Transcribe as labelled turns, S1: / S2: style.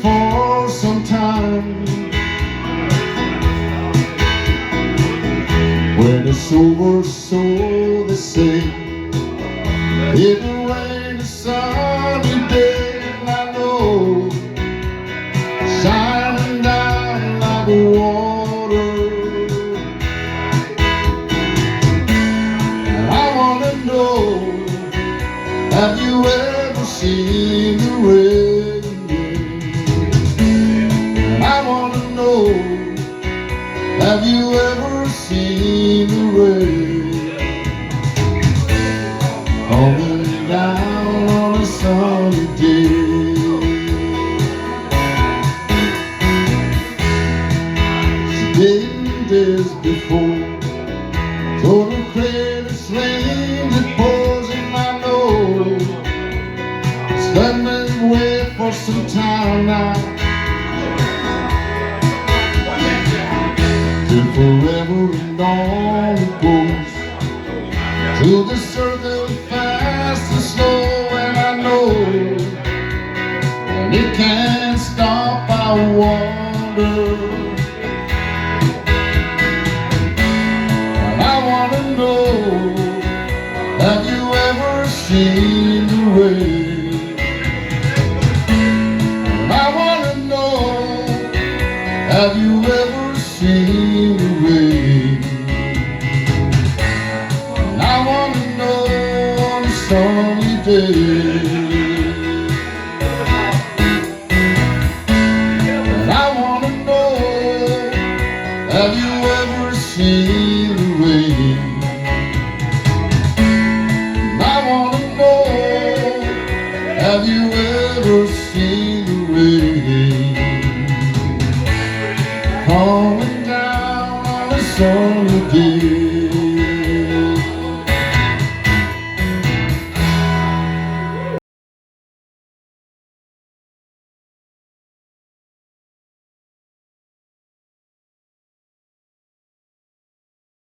S1: for some time. When it's over, so they say, it will rain a sunny day, and I know, shining down like water. And I wanna know, have you ever seen the rain? And I wanna know, have you ever seen the rain coming down on a sunny day? Days before, so the credits rain that pours in my nose. Stand and wait for some time now, till forever and on it goes, till the circle fast and slow, and I know, and it can't stop. I wonder, have you ever seen the rain? I wanna know, have you ever seen the rain? I wanna know on a sunny day.